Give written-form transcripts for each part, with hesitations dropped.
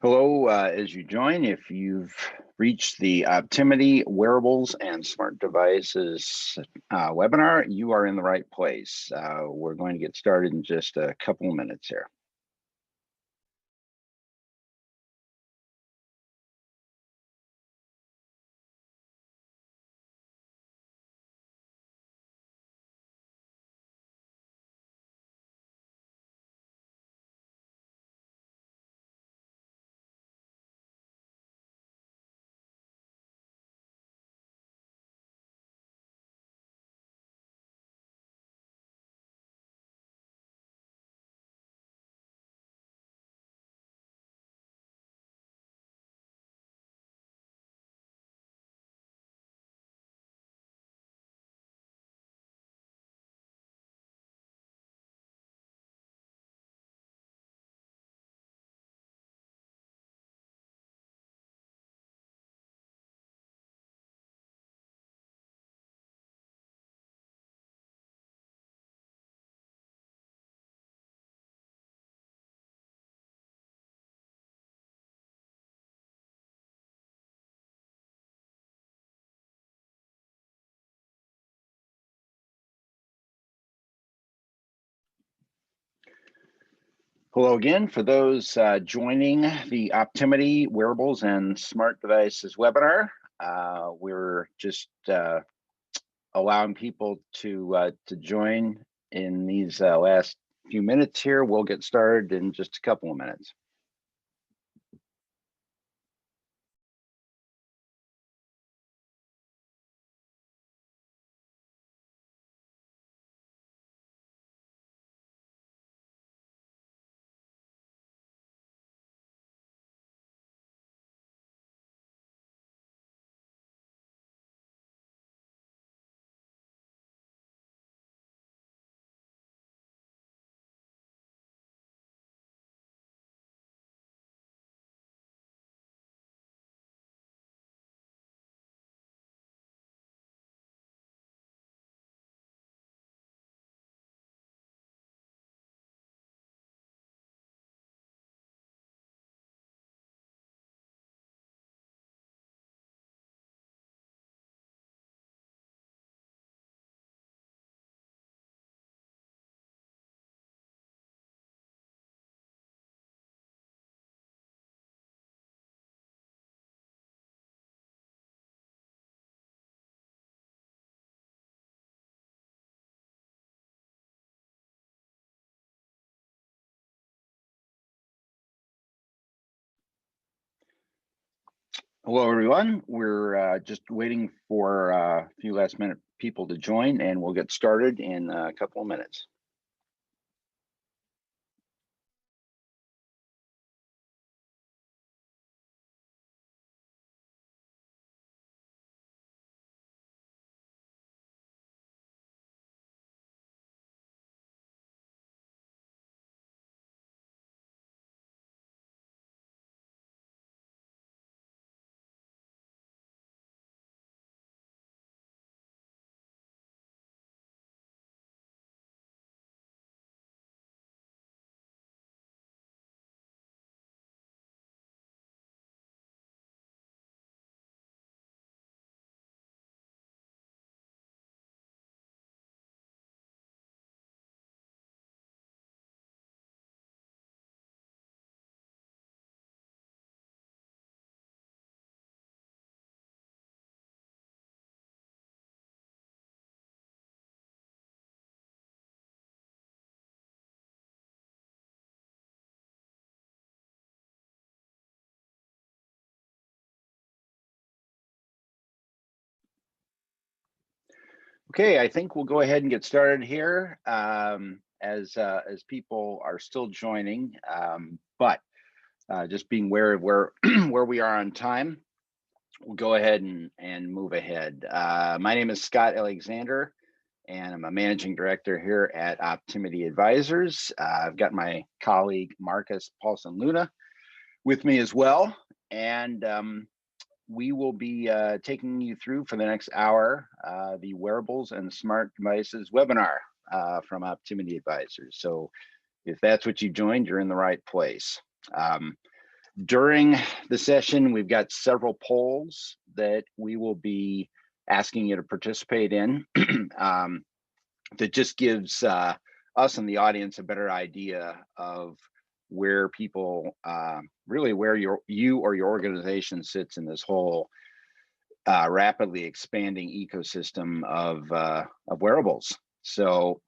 Hello, as you join, if you've reached the Optimity Wearables and Smart Devices webinar, you are in the right place. We're going to get started in just a couple of minutes here. Hello again. For those joining the Optimity Wearables and Smart Devices webinar, we're just allowing people to join in these last few minutes here. We'll get started in just a couple of minutes. Hello, everyone. We're just waiting for a few last minute people to join, and we'll get started in a couple of minutes. Okay, I think we'll go ahead and get started here as people are still joining, but just being aware of where where we are on time, we'll go ahead and move ahead. My name is Scott Alexander, and I'm a managing director here at Optimity Advisors. I've got my colleague Markus Paulson Luna with me as well, and we will be taking you through for the next hour the Wearables and Smart Devices webinar from Optimity Advisors. So if that's what you joined, you're in the right place. During the session, we've got several polls that we will be asking you to participate in. That just gives us and the audience a better idea of where people, really where you or your organization sits in this whole rapidly expanding ecosystem of wearables. So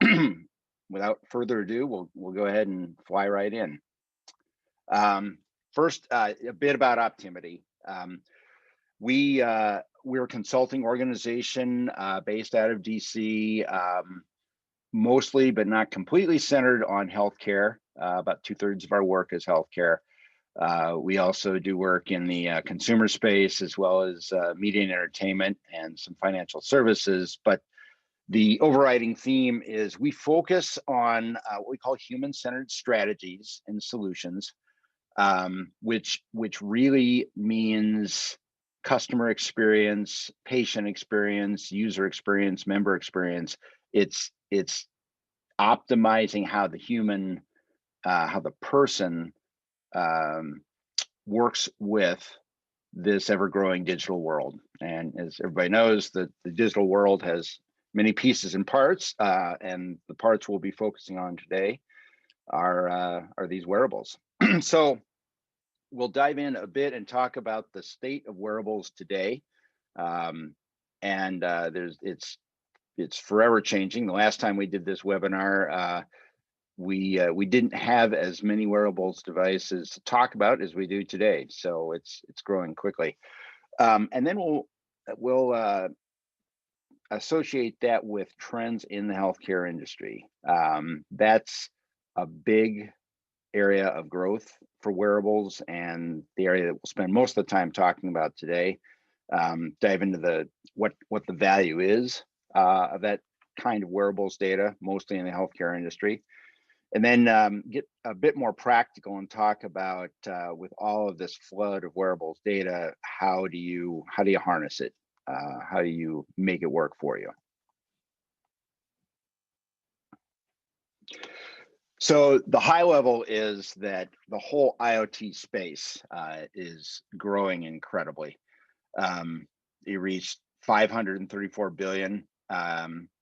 without further ado, we'll go ahead and fly right in. First, a bit about Optimity. We're a consulting organization based out of DC, mostly but not completely centered on healthcare. About 2/3 of our work is healthcare. We also do work in the consumer space, as well as media and entertainment and some financial services. But the overriding theme is we focus on what we call human-centered strategies and solutions, which really means customer experience, patient experience, user experience, member experience. It's optimizing how the human, how the person works with this ever-growing digital world. And as everybody knows, the digital world has many pieces and parts, and the parts we'll be focusing on today are these wearables. So we'll dive in a bit and talk about the state of wearables today. It's forever changing. The last time we did this webinar, we didn't have as many wearables devices to talk about as we do today. So it's growing quickly. And then we'll associate that with trends in the healthcare industry. That's a big area of growth for wearables, and the area that we'll spend most of the time talking about today. Dive into what the value is of that kind of wearables data, mostly in the healthcare industry. And then get a bit more practical and talk about, with all of this flood of wearables data, how do you harness it? How do you make it work for you? So the high level is that the whole IoT space is growing incredibly. It reached 534 billion,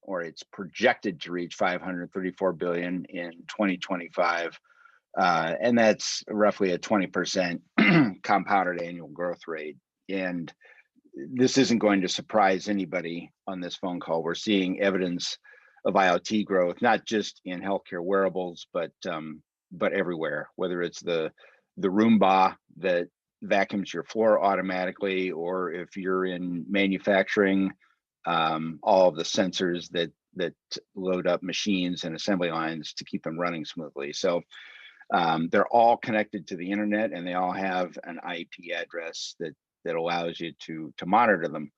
or it's projected to reach 534 billion in 2025. And that's roughly a 20% compounded annual growth rate. And this isn't going to surprise anybody on this phone call. We're seeing evidence of IoT growth, not just in healthcare wearables, but everywhere, whether it's the Roomba that vacuums your floor automatically, or if you're in manufacturing, all of the sensors that load up machines and assembly lines to keep them running smoothly. So they're all connected to the internet, and they all have an IP address that allows you to monitor them.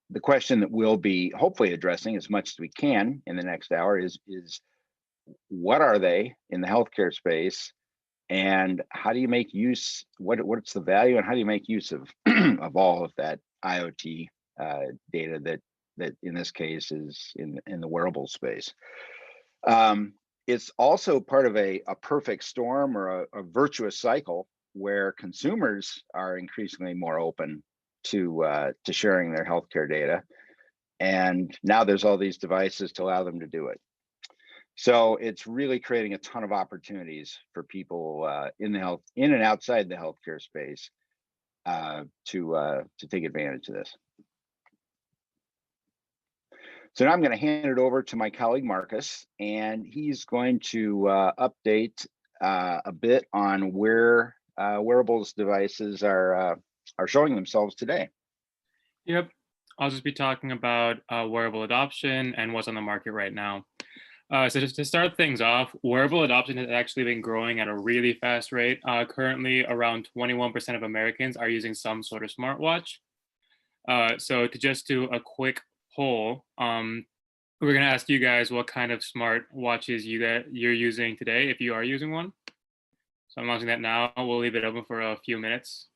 The question that we'll be hopefully addressing as much as we can in the next hour is what are they in the healthcare space, and how do you make use? What's the value, and how do you make use of of all of that IoT data that in this case is in the wearable space? It's also part of a perfect storm, or a virtuous cycle, where consumers are increasingly more open to sharing their healthcare data, and now there's all these devices to allow them to do it. So it's really creating a ton of opportunities for people in and outside the healthcare space to take advantage of this. So now I'm going to hand it over to my colleague Markus, and he's going to update a bit on where wearables devices are showing themselves today. Yep, I'll just be talking about wearable adoption and what's on the market right now. So just to start things off, wearable adoption has actually been growing at a really fast rate. Currently, around 21% of Americans are using some sort of smartwatch. So to just do a quick poll, we're going to ask you guys what kind of smart watches you're using today, if you are using one. So I'm launching that now. We'll leave it open for a few minutes.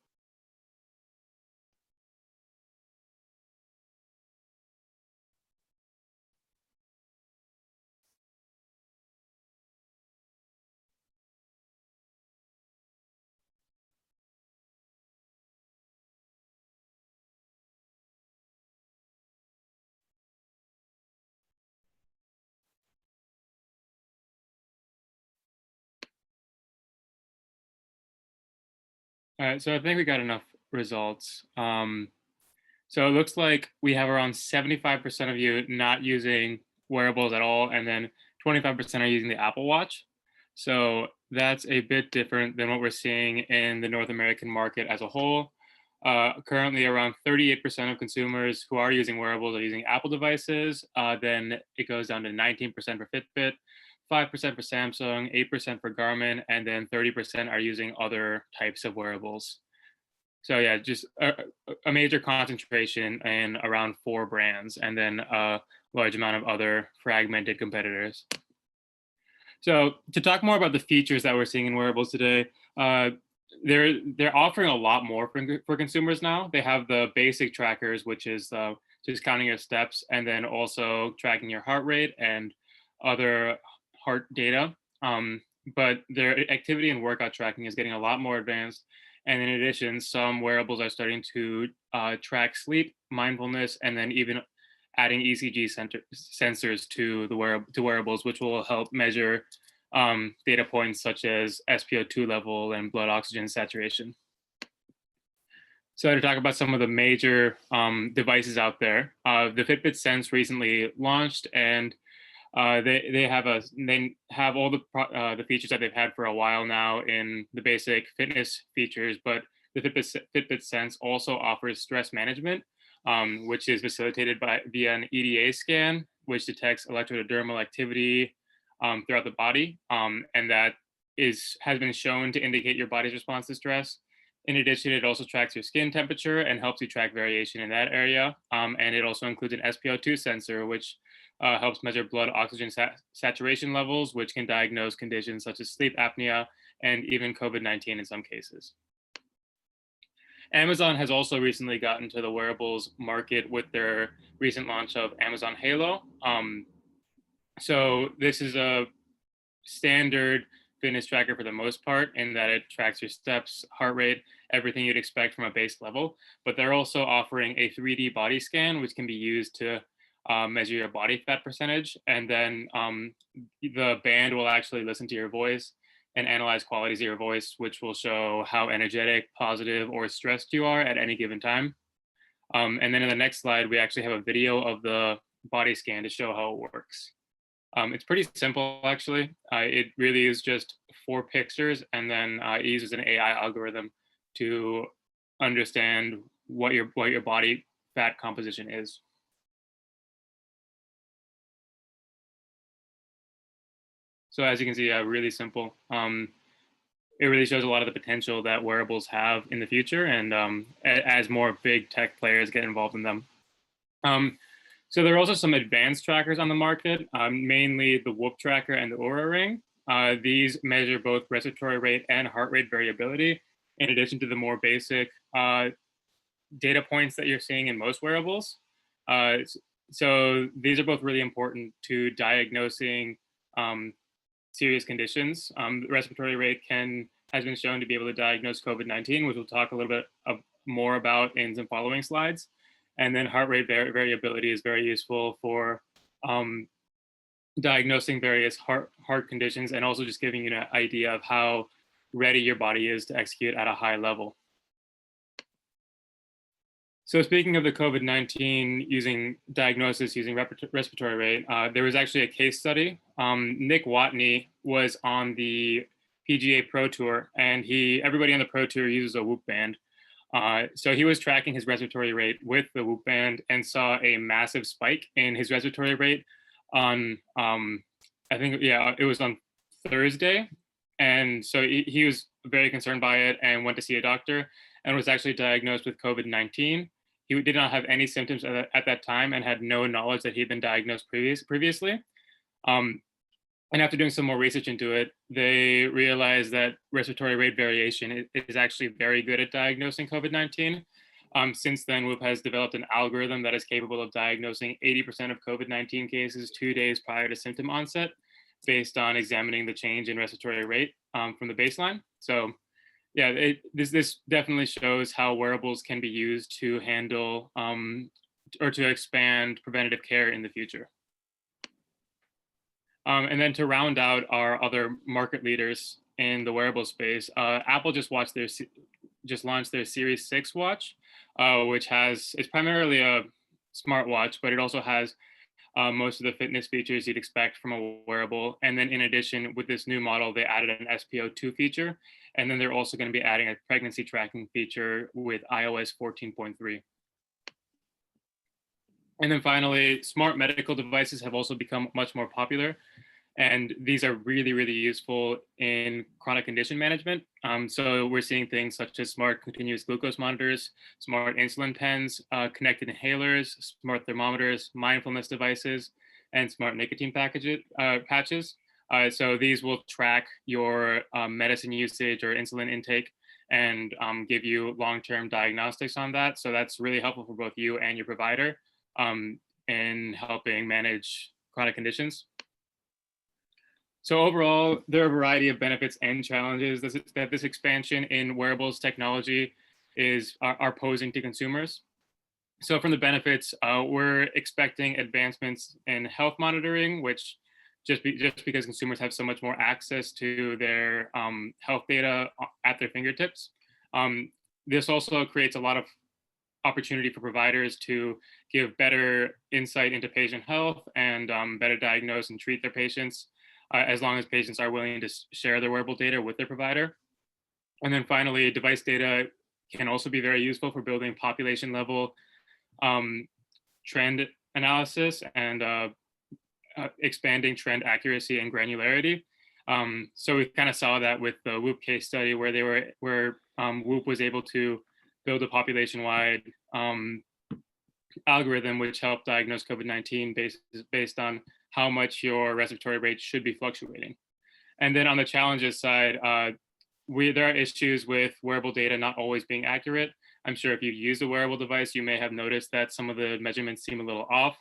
All right, so I think we got enough results. So it looks like we have around 75% of you not using wearables at all, and then 25% are using the Apple Watch. So that's a bit different than what we're seeing in the North American market as a whole. Currently, around 38% of consumers who are using wearables are using Apple devices. Then it goes down to 19% for Fitbit, 5% for Samsung, 8% for Garmin, and then 30% are using other types of wearables. So yeah, just a major concentration in around 4 brands, and then a large amount of other fragmented competitors. So to talk more about the features that we're seeing in wearables today, they're offering a lot more for consumers now. They have the basic trackers, which is just counting your steps, and then also tracking your heart rate and other heart data. But their activity and workout tracking is getting a lot more advanced. And in addition, some wearables are starting to track sleep, mindfulness, and then even adding ECG sensors to the wearables, which will help measure data points such as SpO2 level and blood oxygen saturation. So to talk about some of the major devices out there, the Fitbit Sense recently launched, and they have all the features that they've had for a while now in the basic fitness features, but the Fitbit Sense also offers stress management, which is facilitated via an EDA scan, which detects electrodermal activity throughout the body, and that has been shown to indicate your body's response to stress. In addition, it also tracks your skin temperature and helps you track variation in that area. And it also includes an SpO2 sensor, which helps measure blood oxygen saturation levels, which can diagnose conditions such as sleep apnea and even COVID-19 in some cases. Amazon has also recently gotten to the wearables market with their recent launch of Amazon Halo. So this is a standard fitness tracker for the most part, in that it tracks your steps, heart rate, everything you'd expect from a base level. But they're also offering a 3D body scan, which can be used to measure your body fat percentage. And then the band will actually listen to your voice and analyze qualities of your voice, which will show how energetic, positive, or stressed you are at any given time. And then in the next slide, we actually have a video of the body scan to show how it works. It's pretty simple, actually. It really is just 4 pictures, and then it uses an AI algorithm to understand what your body fat composition is. So as you can see, really simple. It really shows a lot of the potential that wearables have in the future, and as more big tech players get involved in them. So there are also some advanced trackers on the market, mainly the Whoop tracker and the Oura Ring. These measure both respiratory rate and heart rate variability, in addition to the more basic data points that you're seeing in most wearables. So these are both really important to diagnosing serious conditions. The respiratory rate has been shown to be able to diagnose COVID-19, which we'll talk a little bit more about in some following slides. And then heart rate variability is very useful for diagnosing various heart conditions, and also just giving you an idea of how ready your body is to execute at a high level. So speaking of the COVID-19 diagnosis using respiratory rate, there was actually a case study. Nick Watney was on the PGA Pro Tour, and everybody on the Pro Tour uses a Whoop band. So he was tracking his respiratory rate with the Whoop band and saw a massive spike in his respiratory rate on, I think, yeah, it was on Thursday. And so he was very concerned by it and went to see a doctor and was actually diagnosed with COVID-19. He did not have any symptoms at that time and had no knowledge that he'd been diagnosed previously. And after doing some more research into it, they realized that respiratory rate variation is actually very good at diagnosing COVID-19. Since then, Whoop has developed an algorithm that is capable of diagnosing 80% of COVID-19 cases 2 days prior to symptom onset, based on examining the change in respiratory rate from the baseline. So yeah, this definitely shows how wearables can be used to handle or to expand preventative care in the future. And then to round out our other market leaders in the wearable space, Apple just just launched their Series 6 watch, which it's primarily a smartwatch, but it also has most of the fitness features you'd expect from a wearable. And then in addition, with this new model, they added an SPO2 feature. And then they're also going to be adding a pregnancy tracking feature with iOS 14.3. And then finally, smart medical devices have also become much more popular. And these are really, really useful in chronic condition management. So we're seeing things such as smart continuous glucose monitors, smart insulin pens, connected inhalers, smart thermometers, mindfulness devices, and smart nicotine patches. So these will track your medicine usage or insulin intake and give you long-term diagnostics on that. So that's really helpful for both you and your provider in helping manage chronic conditions. So overall, there are a variety of benefits and challenges that this expansion in wearables technology are posing to consumers. So from the benefits, we're expecting advancements in health monitoring, which just because consumers have so much more access to their health data at their fingertips. This also creates a lot of opportunity for providers to give better insight into patient health and better diagnose and treat their patients, as long as patients are willing to share their wearable data with their provider. And then finally, device data can also be very useful for building population level trend analysis and expanding trend accuracy and granularity. So we kind of saw that with the Whoop case study where Whoop was able to build a population-wide algorithm which helped diagnose COVID-19 based on how much your respiratory rate should be fluctuating. And then on the challenges side, there are issues with wearable data not always being accurate. I'm sure if you've used a wearable device, you may have noticed that some of the measurements seem a little off.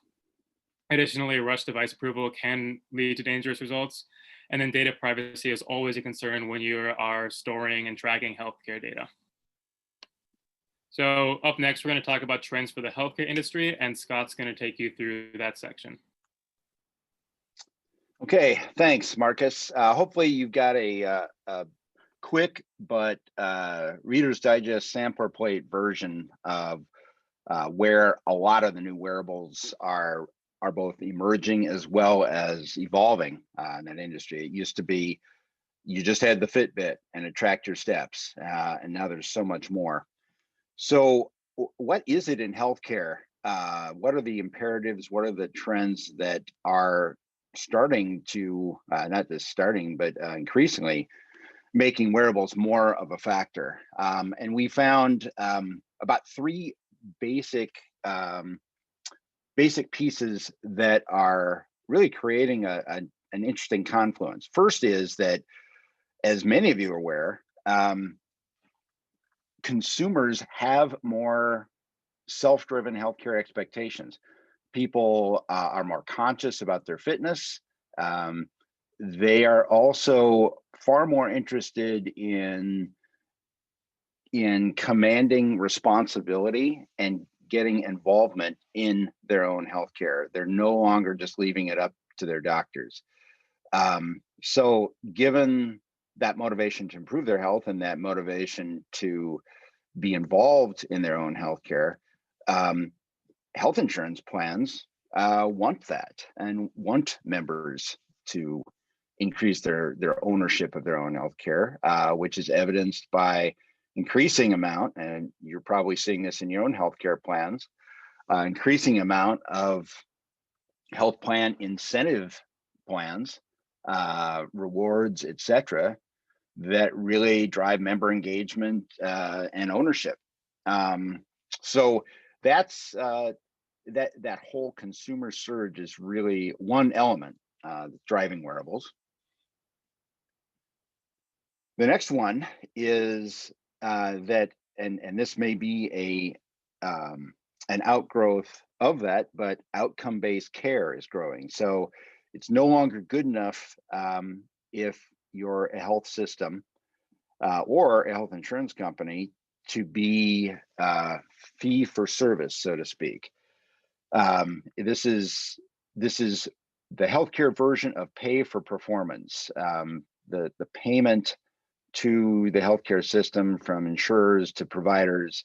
Additionally, rush device approval can lead to dangerous results. And then data privacy is always a concern when you are storing and tracking healthcare data. So up next, we're going to talk about trends for the healthcare industry, and Scott's going to take you through that section. Okay, thanks, Markus. Hopefully you've got a quick but Reader's Digest sampler plate version of where a lot of the new wearables are both emerging as well as evolving in that industry. It used to be you just had the Fitbit and it tracked your steps, and now there's so much more. So what is it in healthcare? What are the imperatives? What are the trends that are starting to, not just starting, but increasingly making wearables more of a factor? And we found about three basic pieces that are really creating an interesting confluence. First is that, as many of you are aware, consumers have more self-driven healthcare expectations. People are more conscious about their fitness. They are also far more interested in commanding responsibility and getting involvement in their own healthcare. They're no longer just leaving it up to their doctors. So given that motivation to improve their health and that motivation to be involved in their own healthcare, health insurance plans want that and want members to increase their ownership of their own healthcare, which is evidenced by increasing amount, and you're probably seeing this in your own healthcare plans, increasing amount of health plan incentive plans, rewards, etc., that really drive member engagement and ownership. So that's that whole consumer surge is really one element driving wearables. The next one is that, and this may be an outgrowth of that, but outcome-based care is growing. So it's no longer good enough if you're a health system or a health insurance company to be fee for service, so to speak. This is the healthcare version of pay for performance. The payment to the healthcare system from insurers to providers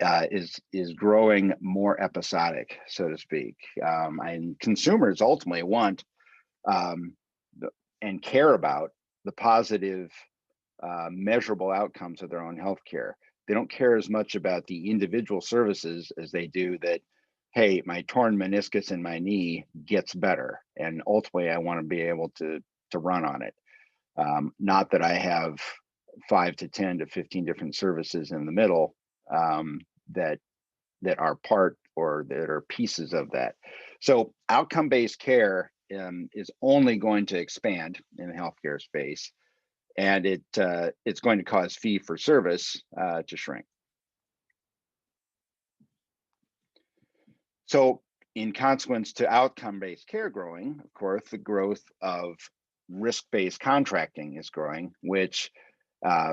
is growing more episodic, so to speak. And consumers ultimately want and care about the positive, measurable outcomes of their own healthcare. They don't care as much about the individual services as they do that, hey, my torn meniscus in my knee gets better, and ultimately I want to be able to run on it. Not that I have 5 to 10 to 15 different services in the middle that are part or that are pieces of that. So outcome-based care is only going to expand in the healthcare space, and it's going to cause fee for service to shrink. So in consequence to outcome-based care growing, of course, the growth of risk-based contracting is growing, which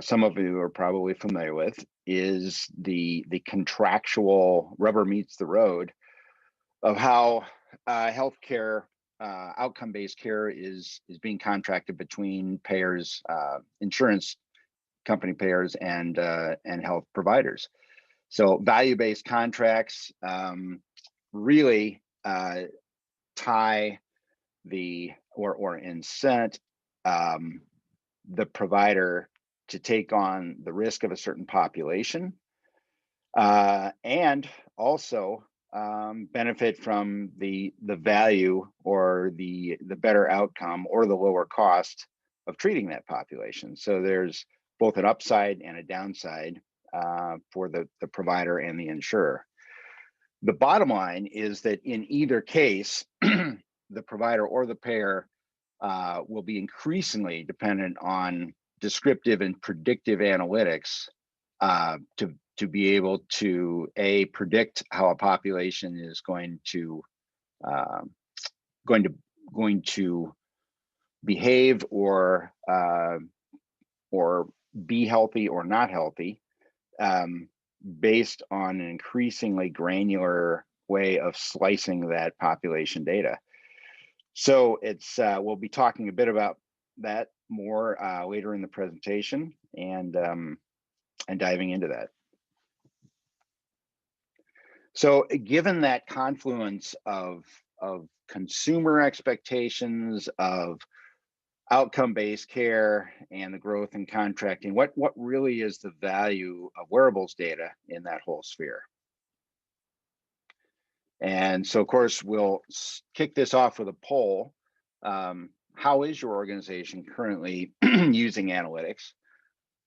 some of you are probably familiar with, is the contractual rubber meets the road of how healthcare outcome-based care is being contracted between payers, insurance company payers, and health providers. So value-based contracts really tie the or incent the provider to take on the risk of a certain population, and also benefit from the value or the better outcome or the lower cost of treating that population. So there's both an upside and a downside for the provider and the insurer. The bottom line is that in either case, the provider or the payer will be increasingly dependent on descriptive and predictive analytics to be able to predict how a population is going to behave or be healthy or not healthy, based on an increasingly granular way of slicing that population data. So it's we'll be talking a bit about that more later in the presentation, and diving into that. So given that confluence of consumer expectations, of outcome-based care, and the growth in contracting, what really is the value of wearables data in that whole sphere? And so, of course, we'll kick this off with a poll. How is your organization currently using analytics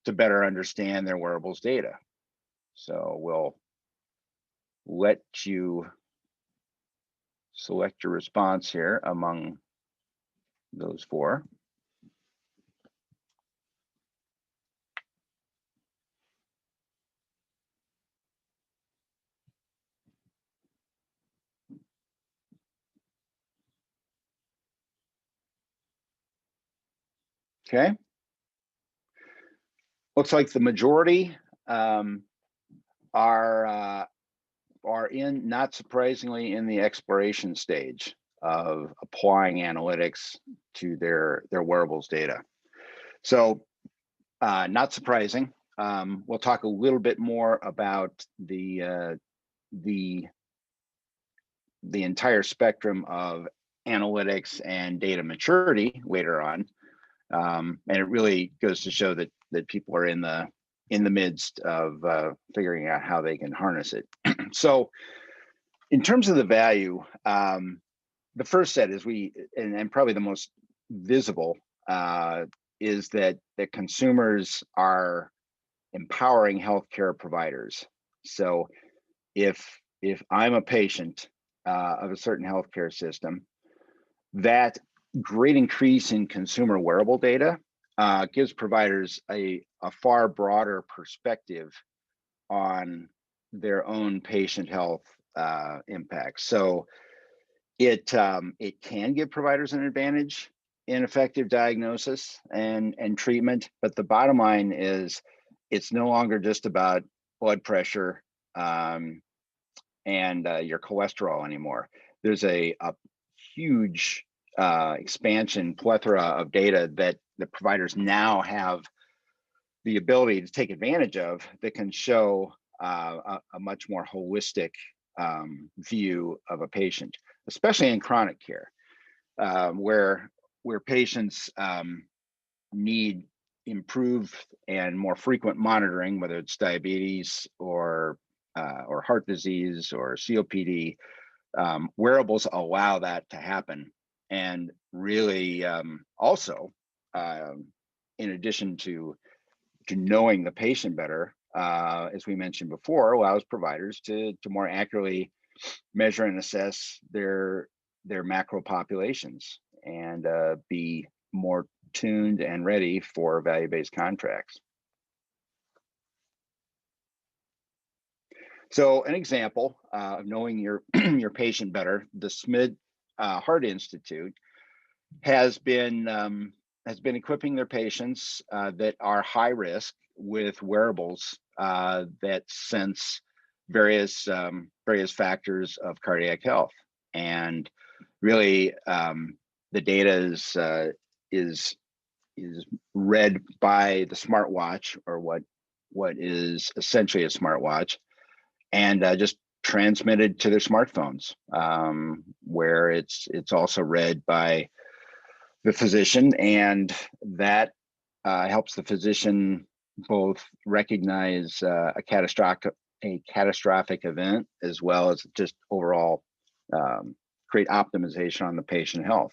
to better understand their wearables data? So we'll let you select your response here among those four. Okay. Looks like the majority are in, not surprisingly, in the exploration stage of applying analytics to their wearables data. So not surprising. We'll talk a little bit more about the entire spectrum of analytics and data maturity later on. And it really goes to show that people are in the midst of figuring out how they can harness it. So in terms of the value, the first set is and probably the most visible is that consumers are empowering healthcare providers. So if I'm a patient of a certain healthcare system, that great increase in consumer wearable data gives providers a far broader perspective on their own patient health impact. So it can give providers an advantage in effective diagnosis and treatment, but the bottom line is it's no longer just about blood pressure and your cholesterol anymore. There's a huge expansion, plethora of data that the providers now have the ability to take advantage of that can show a much more holistic view of a patient, especially in chronic care, where patients need improved and more frequent monitoring, whether it's diabetes or heart disease or COPD. Wearables allow that to happen, and really also, in addition to knowing the patient better, as we mentioned before, allows providers to more accurately measure and assess their macro populations and be more tuned and ready for value-based contracts. So an example of knowing your your patient better, the SMID Heart Institute has been equipping their patients that are high risk with wearables that sense various factors of cardiac health, and really the data is read by the smartwatch, or what is essentially a smartwatch, and just transmitted to their smartphones, where it's also read by the physician, and that helps the physician both recognize a catastrophic event, as well as just overall create optimization on the patient health.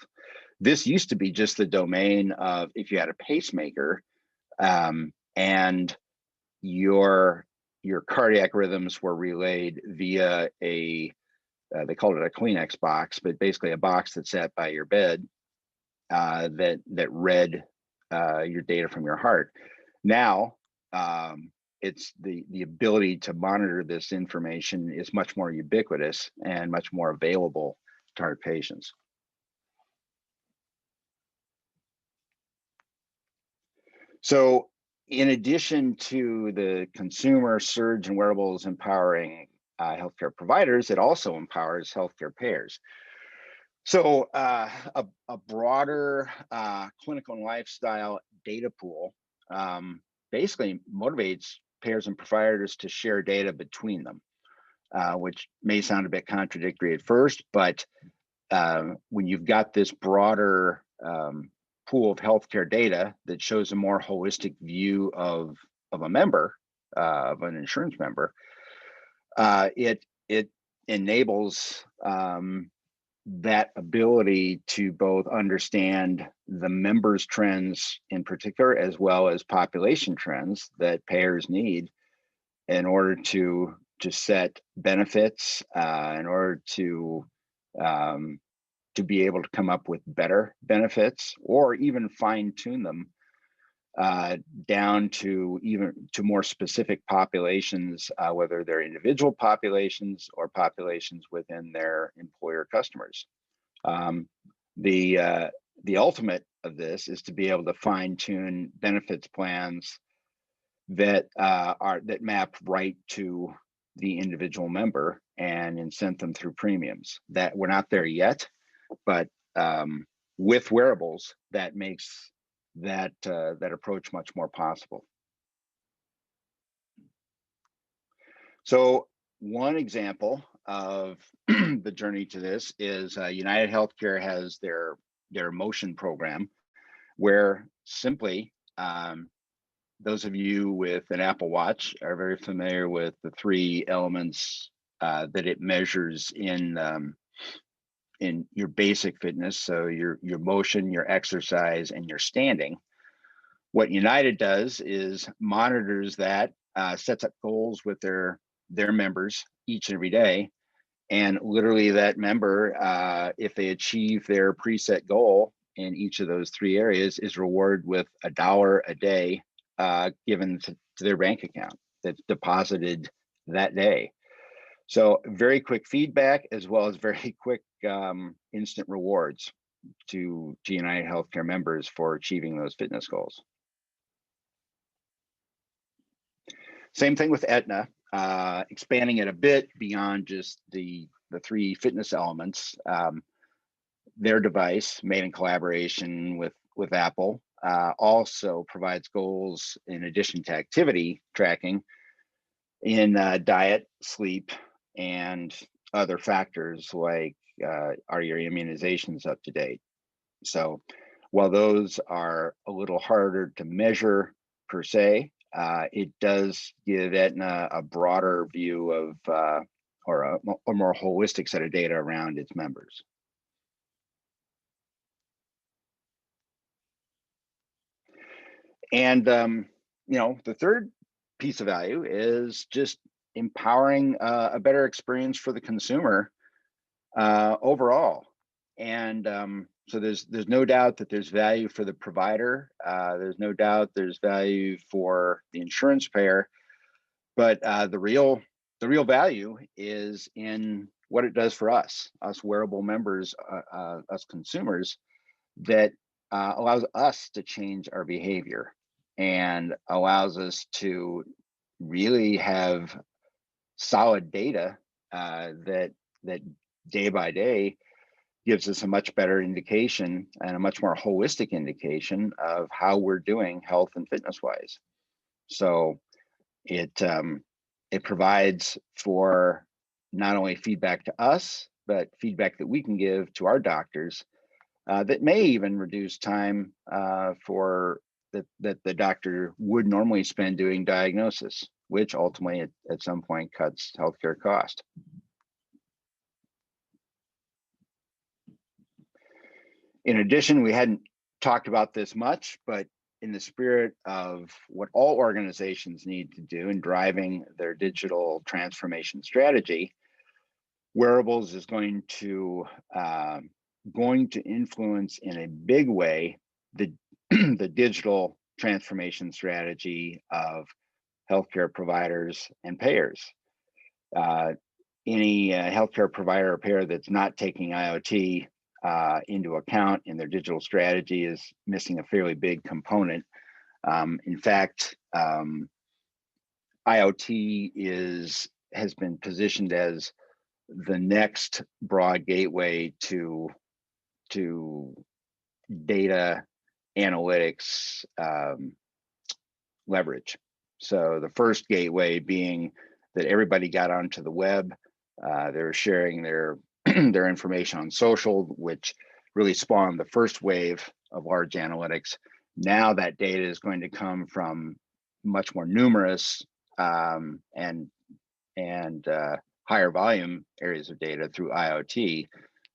This used to be just the domain of if you had a pacemaker and your cardiac rhythms were relayed via they called it a Kleenex box, but basically a box that sat by your bed that read your data from your heart. Now it's the ability to monitor this information is much more ubiquitous and much more available to our patients. So in addition to the consumer surge in wearables empowering healthcare providers, it also empowers healthcare payers. So a broader clinical and lifestyle data pool basically motivates payers and providers to share data between them, which may sound a bit contradictory at first, but when you've got this broader pool of healthcare data that shows a more holistic view of a member, of an insurance member, it enables that ability to both understand the members' trends in particular, as well as population trends that payers need in order to set benefits, in order to be able to come up with better benefits, or even fine tune them down to more specific populations, whether they're individual populations or populations within their employer customers. The ultimate of this is to be able to fine tune benefits plans that map right to the individual member and incent them through premiums. That we're not there yet, but with wearables, that makes that approach much more possible. So one example of the journey to this is United Healthcare has their Motion program, where simply those of you with an Apple Watch are very familiar with the three elements that it measures in your basic fitness. So your motion, your exercise, and your standing. What United does is monitors that, sets up goals with their members each and every day, and literally that member, if they achieve their preset goal in each of those three areas, is rewarded with $1 a day given to their bank account that's deposited that day. So very quick feedback, as well as very quick instant rewards to United Healthcare members for achieving those fitness goals. Same thing with Aetna, expanding it a bit beyond just the three fitness elements. Their device, made in collaboration with Apple, also provides goals in addition to activity tracking in diet, sleep, and other factors like are your immunizations up to date? So while those are a little harder to measure per se, it does give Aetna a broader view of or a more holistic set of data around its members. And the third piece of value is just empowering a better experience for the consumer overall. And so there's no doubt that there's value for the provider. There's no doubt there's value for the insurance payer, but the real value is in what it does for us wearable members, us consumers, that allows us to change our behavior and allows us to really have solid data that day by day gives us a much better indication and a much more holistic indication of how we're doing health and fitness wise. So it provides for not only feedback to us, but feedback that we can give to our doctors that may even reduce time for that the doctor would normally spend doing diagnosis, which ultimately at some point cuts healthcare cost. In addition, we hadn't talked about this much, but in the spirit of what all organizations need to do in driving their digital transformation strategy, Wearables is going to influence in a big way the the digital transformation strategy of healthcare providers and payers. Any healthcare provider or payer that's not taking IoT into account in their digital strategy is missing a fairly big component. In fact, IoT has been positioned as the next broad gateway to data analytics leverage. So the first gateway being that everybody got onto the web. They were sharing their their information on social, which really spawned the first wave of large analytics. Now that data is going to come from much more numerous and higher volume areas of data through IoT,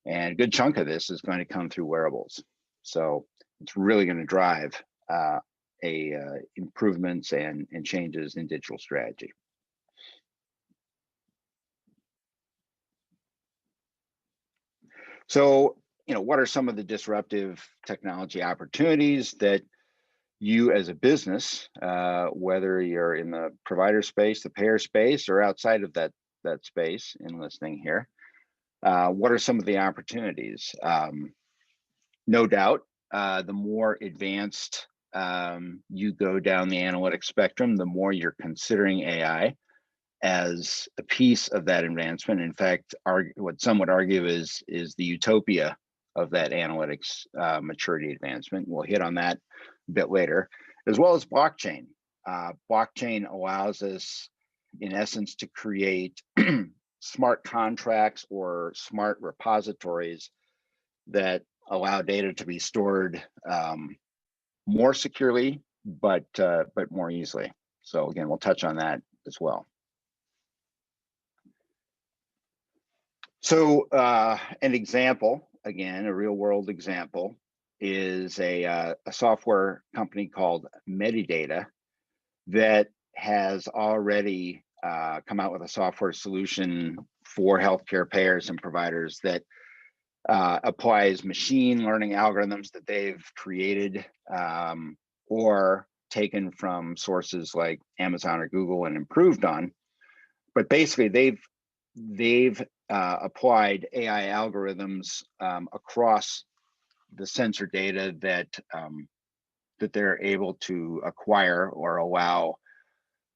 and a good chunk of this is going to come through wearables. So it's really going to drive improvements and changes in digital strategy. So, what are some of the disruptive technology opportunities that you as a business, whether you're in the provider space, the payer space, or outside of that space in listening here, what are some of the opportunities? No doubt, the more advanced you go down the analytic spectrum, the more you're considering AI as a piece of that advancement. In fact, what some would argue is the utopia of that analytics maturity advancement. We'll hit on that a bit later, as well as blockchain. Blockchain allows us, in essence, to create smart contracts or smart repositories that allow data to be stored more securely, but more easily. So again, we'll touch on that as well. So an example, again, a real world example, is a software company called Medidata that has already come out with a software solution for healthcare payers and providers that applies machine learning algorithms that they've created or taken from sources like Amazon or Google and improved on. But basically, they've applied AI algorithms across the sensor data that they're able to acquire or allow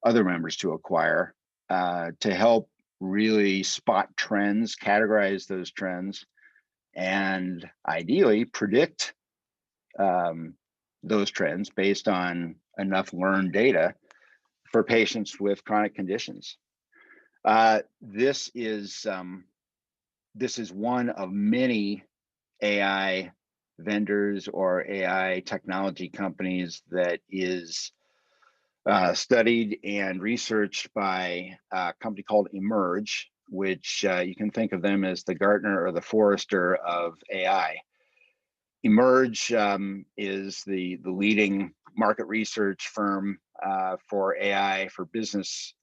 other members to acquire to help really spot trends, categorize those trends, and ideally predict those trends based on enough learned data for patients with chronic conditions. This is one of many AI vendors or AI technology companies that is studied and researched by a company called Emerge, which you can think of them as the Gartner or the Forrester of AI. Emerge is the leading market research firm for AI, for business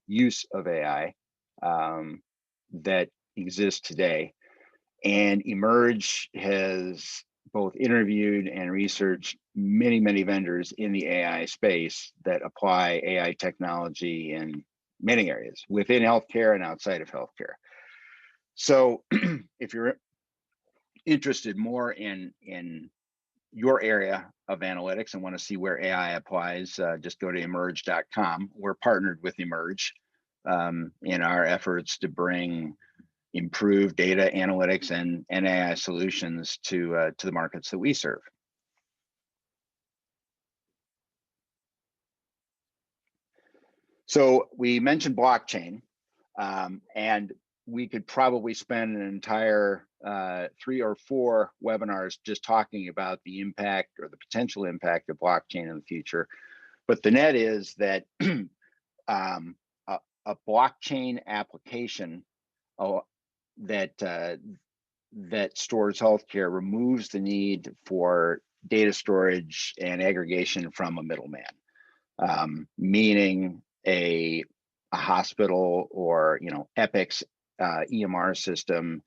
use of AI that exists today. And Emerge has both interviewed and researched many, many vendors in the AI space that apply AI technology in many areas within healthcare and outside of healthcare. So if you're interested more in your area of analytics and want to see where AI applies, just go to emerge.com. We're partnered with Emerge in our efforts to bring improved data analytics and AI solutions to the markets that we serve. So we mentioned blockchain, and we could probably spend an entire 3 or 4 webinars just talking about the impact or the potential impact of blockchain in the future. But the net is that a blockchain application that stores healthcare removes the need for data storage and aggregation from a middleman, meaning a hospital or Epic's EMR system,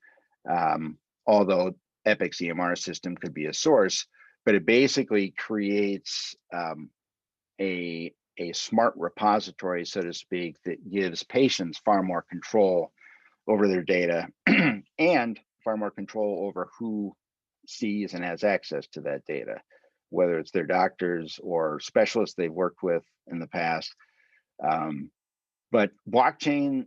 although Epic's EMR system could be a source, but it basically creates a smart repository, so to speak, that gives patients far more control over their data and far more control over who sees and has access to that data, whether it's their doctors or specialists they've worked with in the past. But blockchain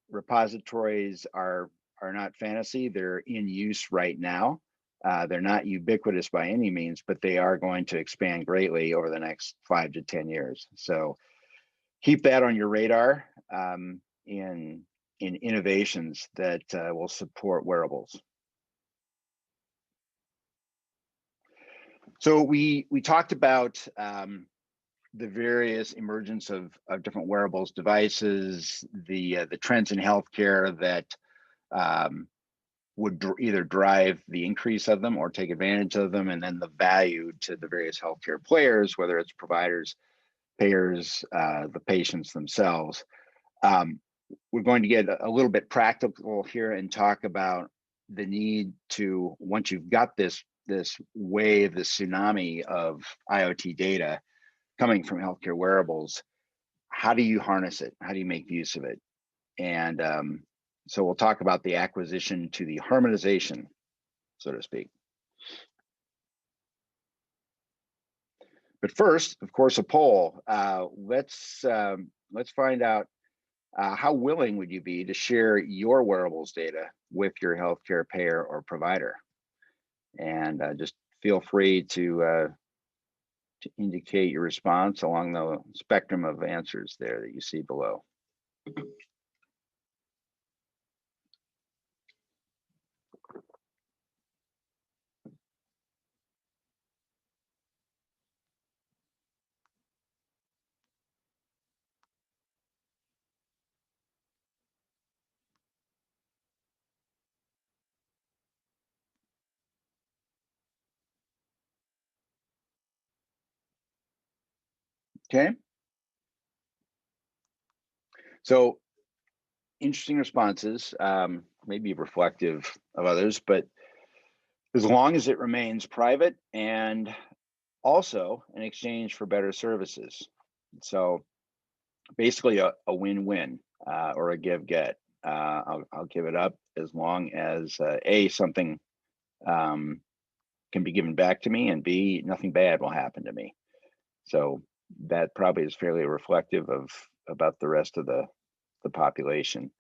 repositories are not fantasy. They're in use right now. They're not ubiquitous by any means, but they are going to expand greatly over the next 5 to 10 years. So keep that on your radar in innovations that will support wearables. So we talked about the various emergence of different wearables devices, the trends in healthcare that would either drive the increase of them or take advantage of them, and then the value to the various healthcare players, whether it's providers, payers, the patients themselves. We're going to get a little bit practical here and talk about the need to, once you've got this wave, this tsunami of IoT data coming from healthcare wearables, how do you harness it? How do you make use of it? And so we'll talk about the acquisition to the harmonization, so to speak. But first, of course, a poll. Let's find out how willing would you be to share your wearables data with your healthcare payer or provider? And just feel free to indicate your response along the spectrum of answers there that you see below. Okay. So interesting responses, maybe reflective of others, but as long as it remains private and also in exchange for better services. So basically a win-win or a give-get. I'll give it up as long as A, something can be given back to me, and B, nothing bad will happen to me. So that probably is fairly reflective of about the rest of the population.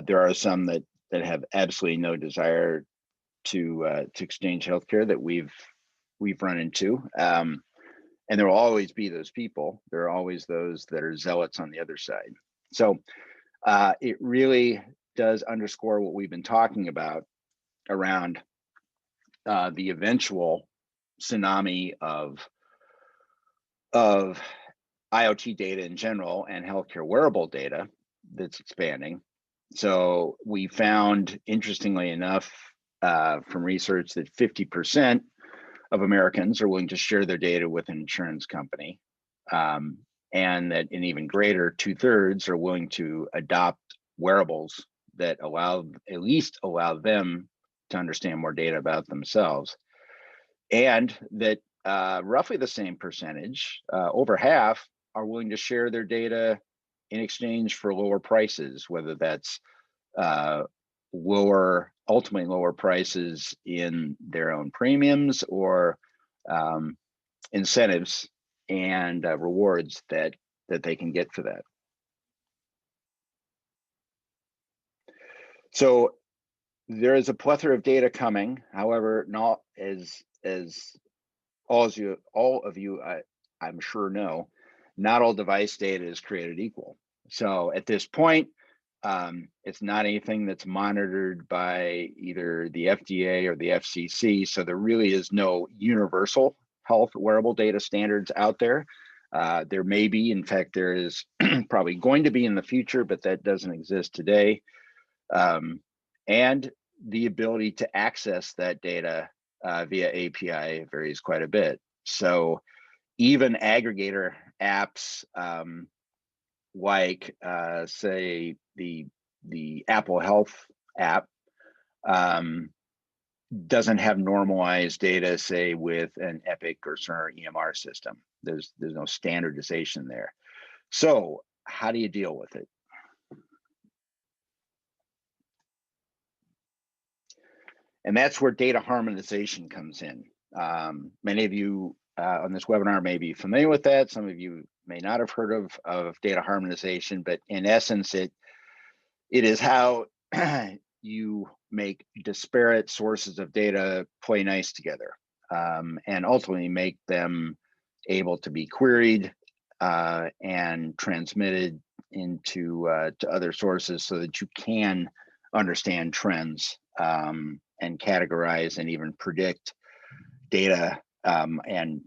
There are some that have absolutely no desire to exchange healthcare that we've we've run into. And there will always be those people. There are always those that are zealots on the other side. So it really does underscore what we've been talking about around the eventual tsunami of IoT data in general and healthcare wearable data that's expanding. So we found, interestingly enough, from research that 50% of Americans are willing to share their data with an insurance company, and that an even greater 2/3 are willing to adopt wearables that at least allow them to understand more data about themselves, and that roughly the same percentage, over half, are willing to share their data in exchange for lower prices, whether that's ultimately lower prices in their own premiums or incentives and rewards that they can get for that. So there is a plethora of data coming. However, not as all of you, I'm sure know, not all device data is created equal. So at this point, it's not anything that's monitored by either the FDA or the FCC. So there really is no universal health wearable data standards out there. There may be, in fact, there is probably going to be in the future, but that doesn't exist today. And the ability to access that data via API varies quite a bit. So even aggregator apps like say the Apple Health app doesn't have normalized data, say with an Epic or Cerner EMR system. There's no standardization there. So how do you deal with it? And that's where data harmonization comes in. Many of you on this webinar may be familiar with that. Some of you may not have heard of data harmonization, but in essence, it is how you make disparate sources of data play nice together, and ultimately make them able to be queried and transmitted into to other sources so that you can understand trends and categorize and even predict data and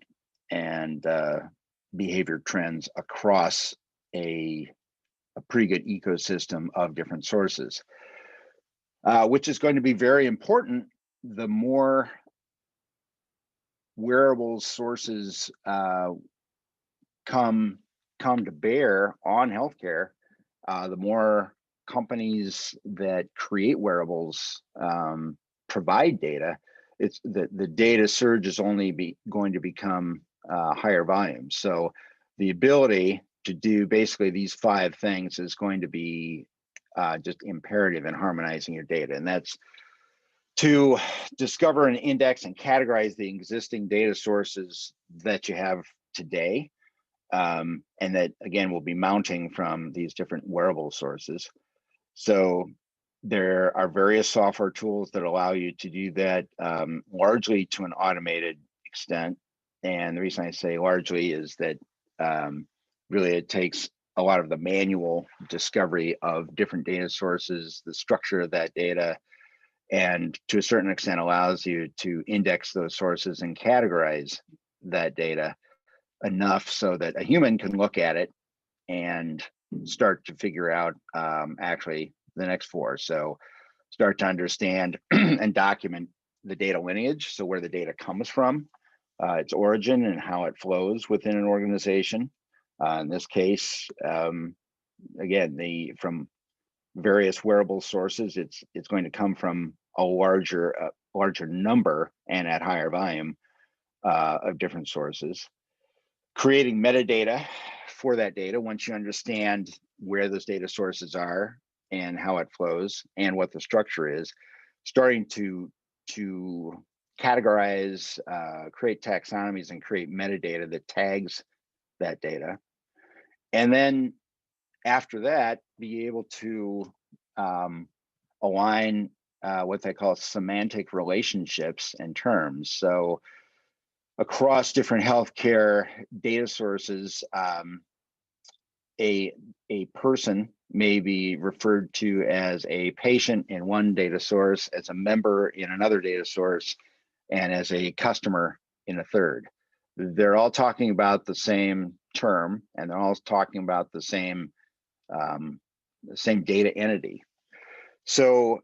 behavior trends across a pretty good ecosystem of different sources, which is going to be very important. The more wearables sources come to bear on healthcare, the more companies that create wearables provide data. It's the data surge is only going to become higher volume. So the ability to do basically these 5 things is going to be just imperative in harmonizing your data, and that's to discover and index and categorize the existing data sources that you have today, and that again will be mounting from these different wearable sources. So there are various software tools that allow you to do that, largely to an automated extent. And the reason I say largely is that really it takes a lot of the manual discovery of different data sources, the structure of that data, and to a certain extent allows you to index those sources and categorize that data enough so that a human can look at it and start to figure out actually the next 4. So start to understand and document the data lineage, so where the data comes from, its origin, and how it flows within an organization. In this case, again, from various wearable sources, it's going to come from a larger number and at higher volume of different sources. Creating metadata for that data, once you understand where those data sources are and how it flows and what the structure is, starting to categorize, create taxonomies and create metadata that tags that data. And then after that, be able to align what they call semantic relationships and terms. So across different healthcare data sources, a person may be referred to as a patient in one data source, as a member in another data source, and as a customer in a third. They're all talking about the same term, and they're all talking about the same data entity. So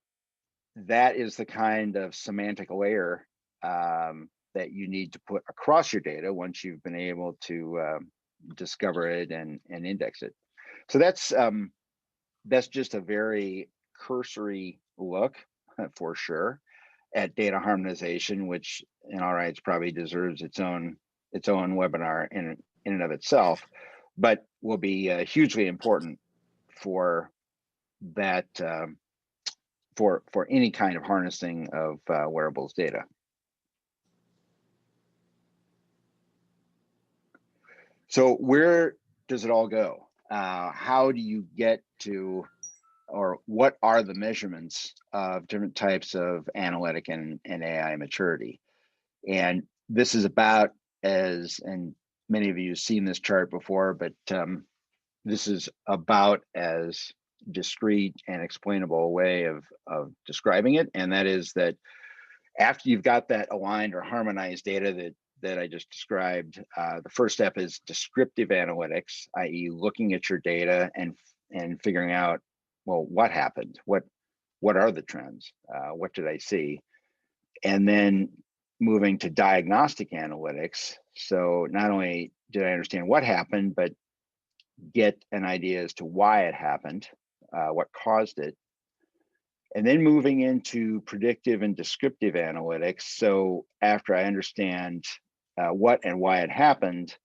that is the kind of semantic layer that you need to put across your data once you've been able to discover it and index it. So that's just a very cursory look, for sure, at data harmonization, which in all rights probably deserves its own webinar in and of itself, but will be hugely important for that for any kind of harnessing of wearables data. So where does it all go? How do you get to, or what are the measurements of different types of analytic and AI maturity? And this is about and many of you have seen this chart before, but this is about as discrete and explainable way of describing it. And that is that after you've got that aligned or harmonized data that I just described, the first step is descriptive analytics, i.e. looking at your data and figuring out, well, what happened? What are the trends? What did I see? And then moving to diagnostic analytics. So not only did I understand what happened, but get an idea as to why it happened, what caused it. And then moving into predictive and descriptive analytics. So after I understand what and why it happened,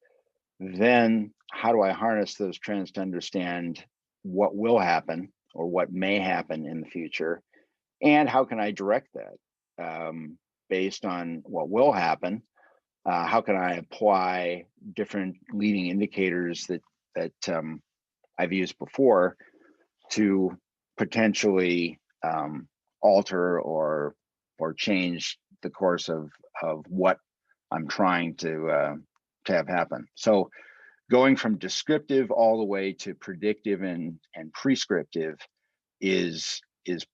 then how do I harness those trends to understand what will happen or what may happen in the future? And how can I direct that based on what will happen? How can I apply different leading indicators that I've used before to potentially alter or change the course of what I'm trying to have happen? So going from descriptive all the way to predictive and prescriptive is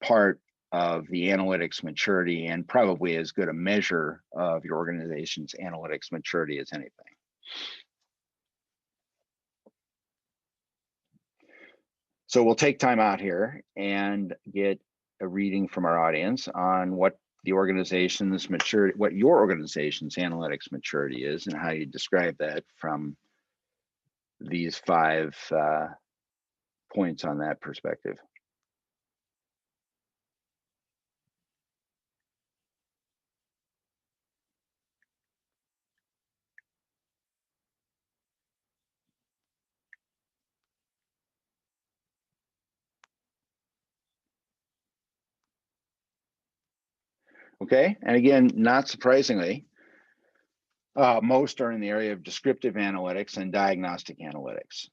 part of the analytics maturity, and probably as good a measure of your organization's analytics maturity as anything. So we'll take time out here and get a reading from our audience on what your organization's analytics maturity is, and how you describe that from these 5 points on that perspective. Okay, and again, not surprisingly, most are in the area of descriptive analytics and diagnostic analytics.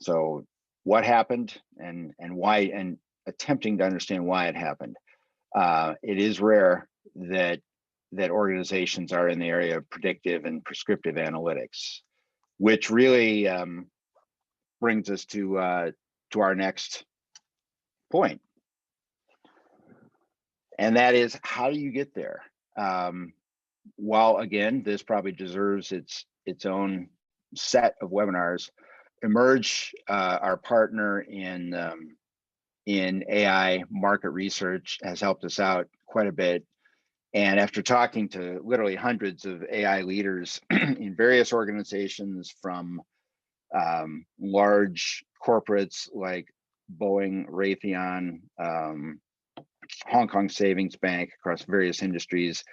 So what happened and why, and attempting to understand why it happened. It is rare that organizations are in the area of predictive and prescriptive analytics, which really brings us to our next point. And that is, how do you get there? While again, this probably deserves its own set of webinars, Emerge, our partner in AI market research, has helped us out quite a bit. And after talking to literally hundreds of AI leaders in various organizations, from large corporates like Boeing, Raytheon, Hong Kong Savings Bank, across various industries,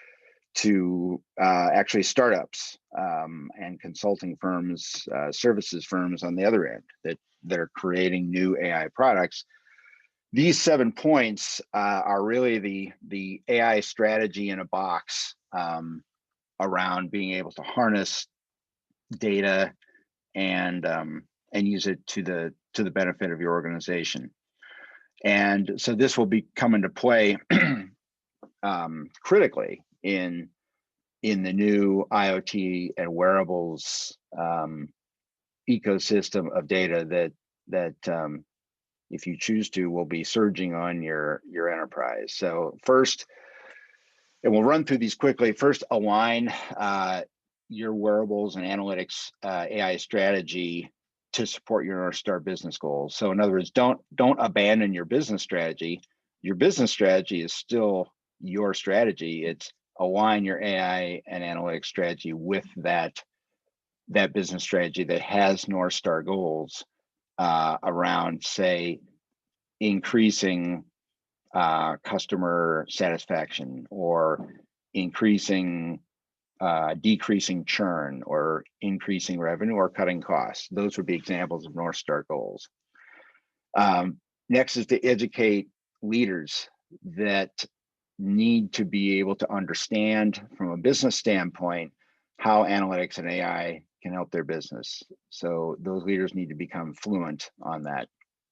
to actually startups and consulting firms, services firms on the other end that are creating new AI products. These 7 points are really the AI strategy in a box around being able to harness data and use it to the benefit of your organization. And so this will come into play critically in in the new IoT and wearables ecosystem of data that if you choose to, will be surging on your enterprise. So first, and we'll run through these quickly. First, align your wearables and analytics AI strategy to support your North Star business goals. So in other words, don't abandon your business strategy. Your business strategy is still your strategy. It's align your AI and analytics strategy with that business strategy that has North Star goals around, say, increasing customer satisfaction, or decreasing churn, or increasing revenue, or cutting costs. Those would be examples of North Star goals. Next is to educate leaders that need to be able to understand from a business standpoint how analytics and AI can help their business. So those leaders need to become fluent on that.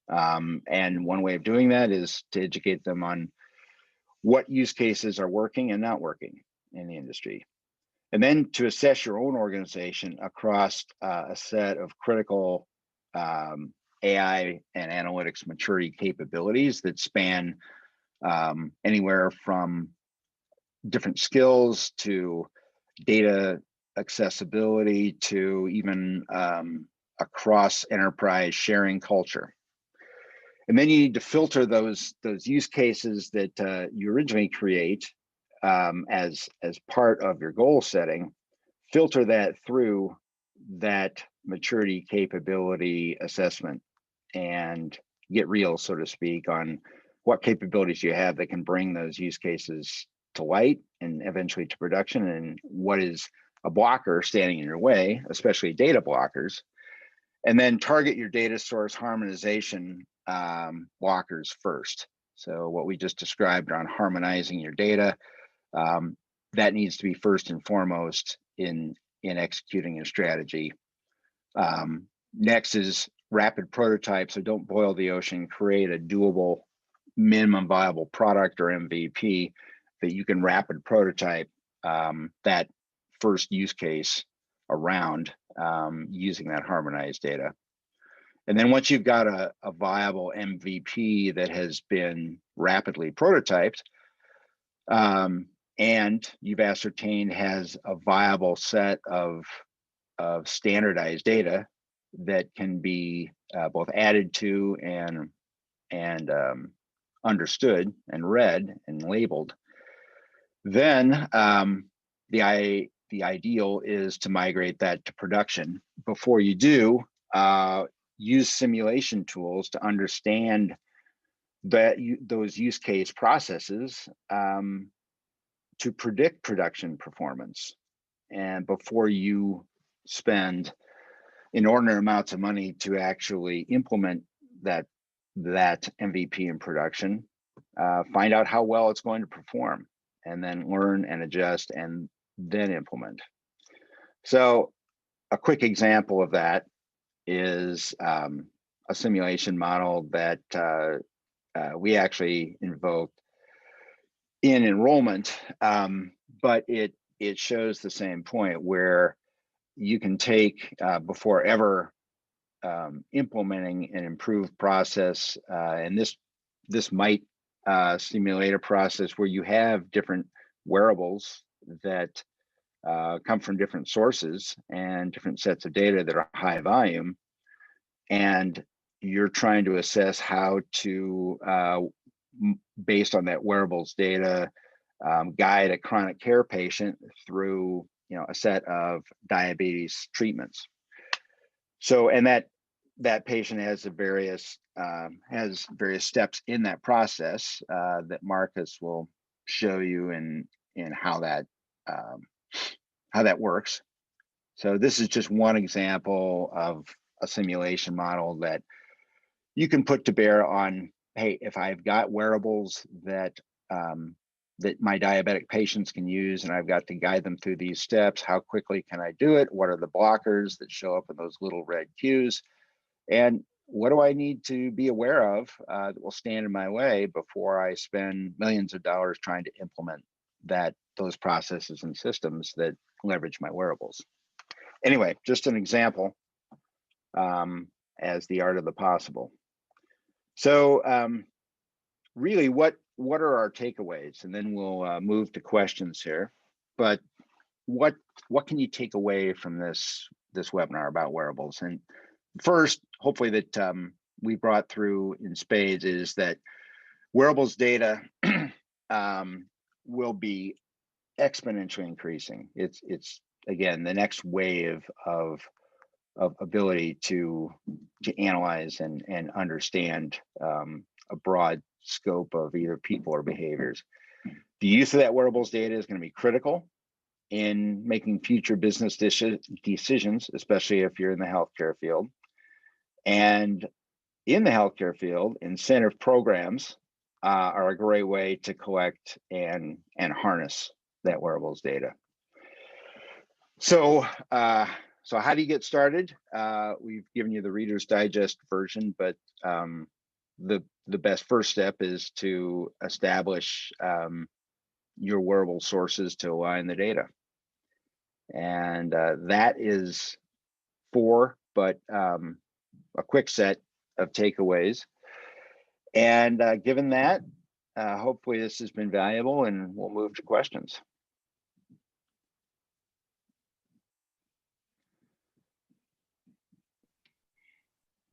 And one way of doing that is to educate them on what use cases are working and not working in the industry. And then to assess your own organization across a set of critical AI and analytics maturity capabilities that span anywhere from different skills to data accessibility to even across enterprise sharing culture. And then you need to filter those use cases that you originally create as part of your goal setting, filter that through that maturity capability assessment and get real, so to speak, on what capabilities you have that can bring those use cases to light and eventually to production, and what is a blocker standing in your way, especially data blockers. And then target your data source harmonization blockers first. So what we just described on harmonizing your data, that needs to be first and foremost in executing your strategy. Next is rapid prototype. So don't boil the ocean, create a doable minimum viable product, or MVP, that you can rapid prototype that first use case around using that harmonized data. And then once you've got a viable MVP that has been rapidly prototyped, and you've ascertained has a viable set of standardized data that can be both added to and understood and read and labeled, then the ideal is to migrate that to production. Before you do, use simulation tools to understand those use case processes to predict production performance. And before you spend inordinate amounts of money to actually implement that MVP in production, find out how well it's going to perform, and then learn and adjust and then implement. So a quick example of that is a simulation model that we actually invoked in enrollment, but it shows the same point, where you can take before ever implementing an improved process, and this might simulate a process where you have different wearables that come from different sources and different sets of data that are high volume, and you're trying to assess how to, based on that wearables data, guide a chronic care patient through a set of diabetes treatments. So, and that patient has various steps in that process that Markus will show you in how that works. So this is just one example of a simulation model that you can put to bear on, hey, if I've got wearables that my diabetic patients can use, and I've got to guide them through these steps, how quickly can I do it? What are the blockers that show up in those little red cues? And what do I need to be aware of that will stand in my way before I spend millions of dollars trying to implement those processes and systems that leverage my wearables. Anyway, just an example as the art of the possible. So really, what are our takeaways? And then we'll move to questions here. But what can you take away from this webinar about wearables? And first, hopefully that we brought through in spades is that wearables data will be exponentially increasing. It's again the next wave of ability to analyze and understand a broad scope of either people or behaviors. The use of that wearables data is going to be critical in making future business decisions, especially if you're in the healthcare field. And in the healthcare field, incentive programs are a great way to collect and harness that wearables data. So how do you get started? We've given you the Reader's Digest version, but the best first step is to establish your wearable sources to align the data. And that is 4, but a quick set of takeaways. And given that, hopefully this has been valuable, and we'll move to questions.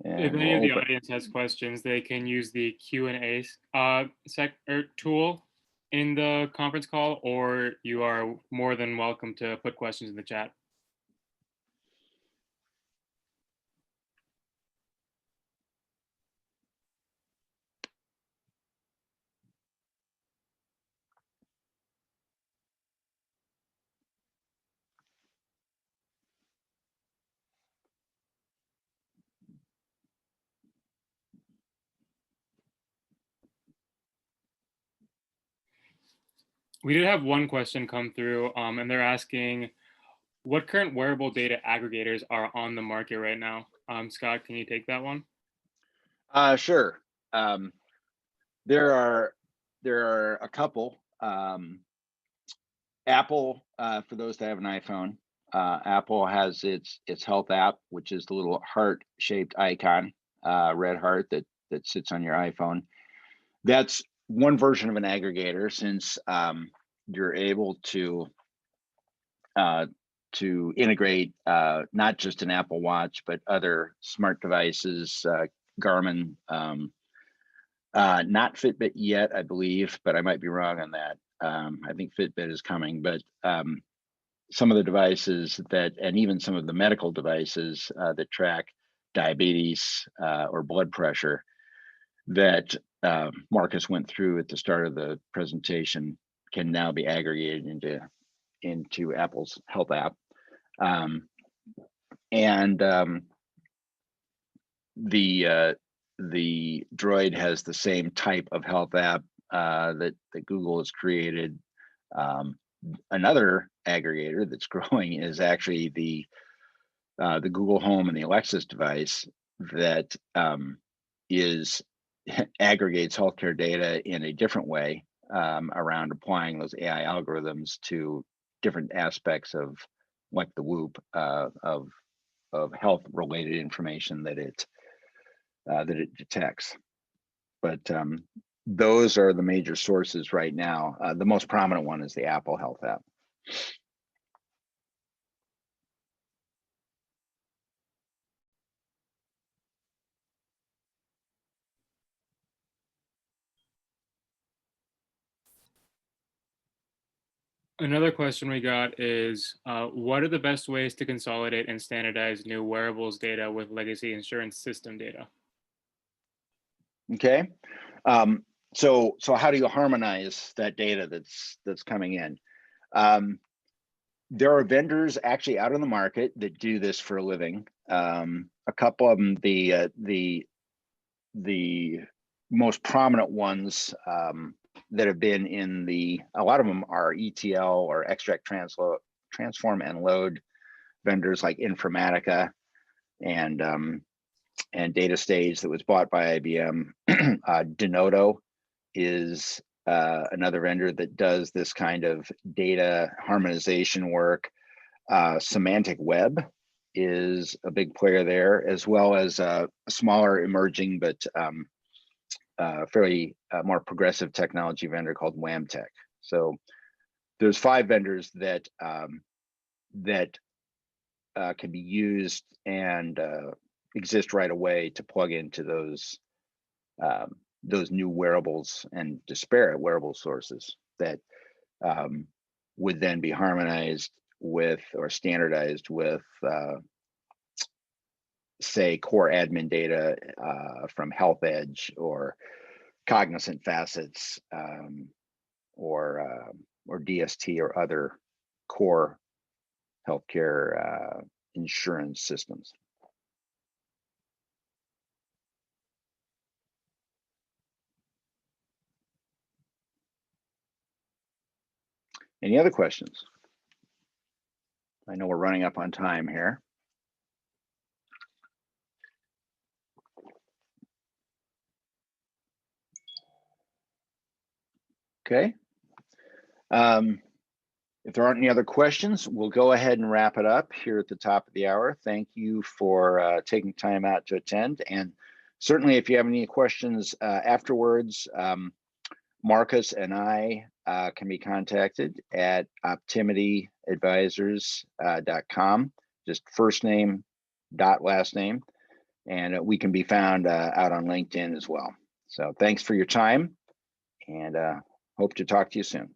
And if any of the audience has questions, they can use the Q&A tool in the conference call, or you are more than welcome to put questions in the chat. We did have one question come through, and they're asking, what current wearable data aggregators are on the market right now? Scott, can you take that one? Sure. There are a couple. Apple, for those that have an iPhone, Apple has its health app, which is the little heart-shaped icon, red heart that sits on your iPhone. That's one version of an aggregator, since you're able to integrate not just an Apple Watch, but other smart devices, Garmin, not Fitbit yet, I believe, but I might be wrong on that. I think Fitbit is coming, but some of the devices and even some of the medical devices that track diabetes or blood pressure that Markus went through at the start of the presentation can now be aggregated into Apple's health app. The Droid has the same type of health app that Google has created. Another aggregator that's growing is actually the Google Home and the Alexis device that aggregates healthcare data in a different way around applying those AI algorithms to different aspects of, like the Whoop, of health-related information that it detects. But those are the major sources right now. The most prominent one is the Apple Health app. Another question we got is, what are the best ways to consolidate and standardize new wearables data with legacy insurance system data? Okay, so how do you harmonize that data that's coming in? There are vendors actually out in the market that do this for a living. A couple of them, the most prominent ones that have been a lot of them are ETL or extract, transform, and load vendors like Informatica and Data Stage that was bought by IBM. Denodo is another vendor that does this kind of data harmonization work. Semantic Web is a big player there, as well as a smaller emerging but fairly more progressive technology vendor called WAMTech. So there's 5 vendors that can be used and exist right away to plug into those new wearables and disparate wearable sources that would then be harmonized with or standardized with say core admin data from Health Edge or Cognizant Facets or DST or other core healthcare insurance systems. Any other questions? I know we're running up on time here. Okay. If there aren't any other questions, we'll go ahead and wrap it up here at the top of the hour. Thank you for taking time out to attend. And certainly if you have any questions afterwards, Markus and I can be contacted at optimityadvisors.com, just first name dot last name. And we can be found out on LinkedIn as well. So thanks for your time and hope to talk to you soon.